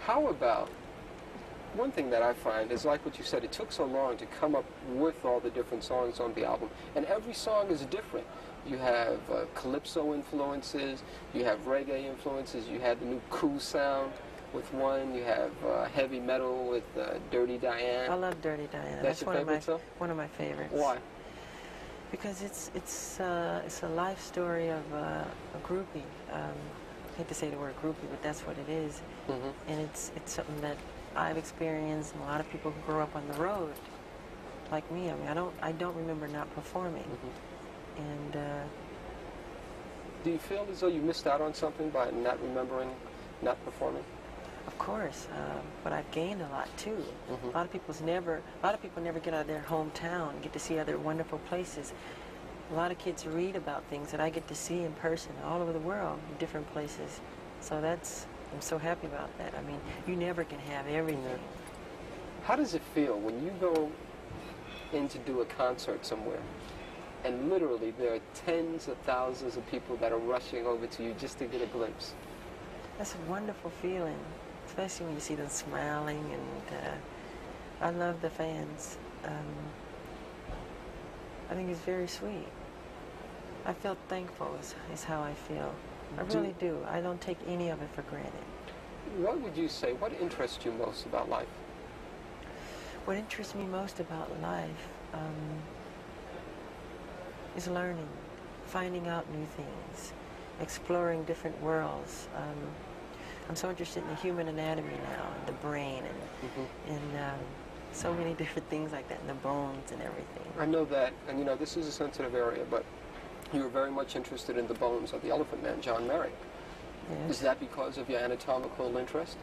How about, one thing that I find is like what you said, it took so long to come up with all the different songs on the album, and every song is different. You have calypso influences, you have reggae influences, you had the new cool sound with one, you have heavy metal with Dirty Diane. I love Dirty Diane. That's your favorite song? One of my favorites. Why? Because it's a life story of a groupie. I hate to say the word groupie, but that's what it is. Mm-hmm. And it's something that I've experienced, and a lot of people who grew up on the road, like me. I mean, I don't remember not performing. Mm-hmm. And do you feel as though you missed out on something by not remembering, not performing? of course, but I've gained a lot too. Mm-hmm. A lot of people never get out of their hometown and get to see other wonderful places. A lot of kids read about things that I get to see in person all over the world, in different places. So I'm so happy about that. I mean, you never can have everything. Yeah. How does it feel when you go in to do a concert somewhere and literally there are tens of thousands of people that are rushing over to you just to get a glimpse? That's a wonderful feeling, especially when you see them smiling, and I love the fans. I think it's very sweet. I feel thankful is how I feel. I really do. I don't take any of it for granted. What would you say, what interests you most about life? What interests me most about life is learning, finding out new things, exploring different worlds. I'm so interested in the human anatomy now, and the brain, and so many different things like that, and the bones and everything. I know that, and you know, this is a sensitive area, but you were very much interested in the bones of the Elephant Man, John Merrick. Yes. Is that because of your anatomical interest?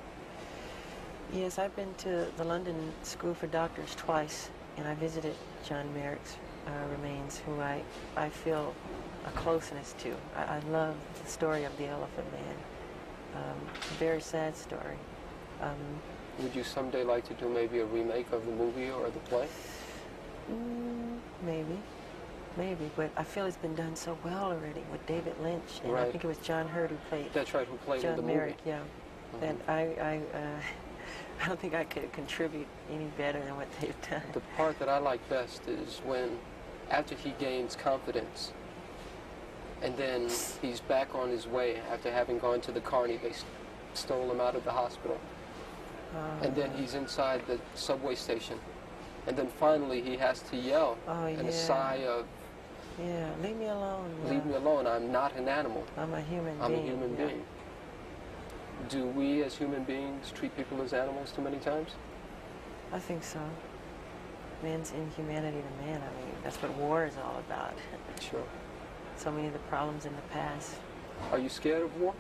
Yes, I've been to the London School for Doctors twice, and I visited John Merrick's remains, who I feel a closeness to. I love the story of the Elephant Man. Very sad story. Would you someday like to do maybe a remake of the movie or the play? Maybe, but I feel it's been done so well already with David Lynch, and right. I think it was John Hurt who played. That's right, who played John in the Merrick, movie. Yeah. And I don't think I could contribute any better than what they've done. The part that I like best is when, after he gains confidence, and then he's back on his way after having gone to the carny. They stole him out of the hospital. And then he's inside the subway station. And then finally he has to yell in a sigh of, yeah, leave me alone. Leave me alone, I'm not an animal. I'm a human being. I'm a human being. Do we as human beings treat people as animals too many times? I think so. Man's inhumanity to man, I mean, that's what war is all about. Sure. So many of the problems in the past. Are you scared of war?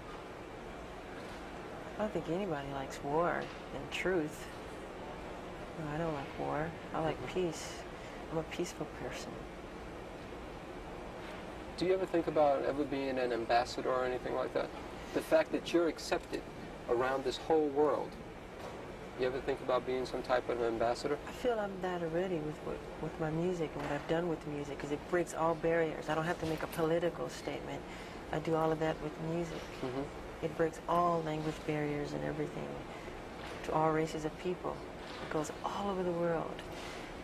I don't think anybody likes war, in truth. No, I don't like war. I like peace. I'm a peaceful person. Do you ever think about ever being an ambassador or anything like that? The fact that you're accepted around this whole world, you ever think about being some type of ambassador? I feel I'm that already with my music and what I've done with music, because it breaks all barriers. I don't have to make a political statement. I do all of that with music. It breaks all language barriers and everything to all races of people. It goes all over the world.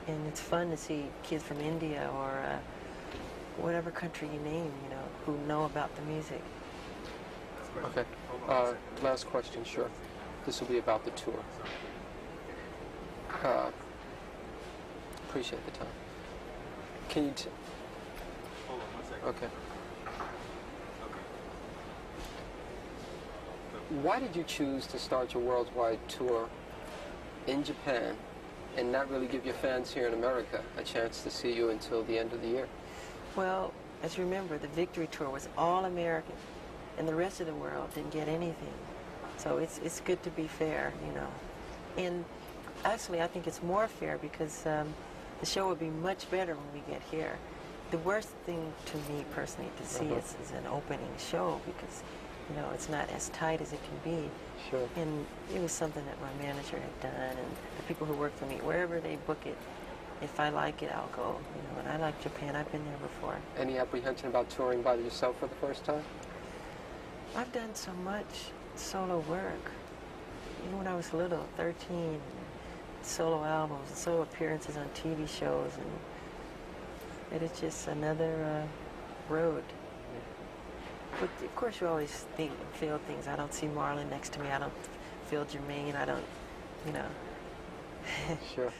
And it's fun to see kids from India or whatever country you name, you know, who know about the music. Okay. Last question, sure. This will be about the tour. Appreciate the time. Can you hold on 1 second. Okay. Why did you choose to start your worldwide tour in Japan and not really give your fans here in America a chance to see you until the end of the year? Well, as you remember, the Victory Tour was all American, and the rest of the world didn't get anything. So it's good to be fair, you know. And actually, I think it's more fair because the show would be much better when we get here. The worst thing to me personally to see is an opening show because, you know, it's not as tight as it can be. Sure. And it was something that my manager had done, and the people who work for me, wherever they book it, if I like it, I'll go. You know, and I like Japan. I've been there before. Any apprehension about touring by yourself for the first time? I've done so much solo work. Even when I was was little, 13, solo albums, solo appearances on TV shows, and it's just another road. But of course, you always think and feel things. I don't see Marlon next to me. I don't feel Jermaine. I don't, you know. Sure.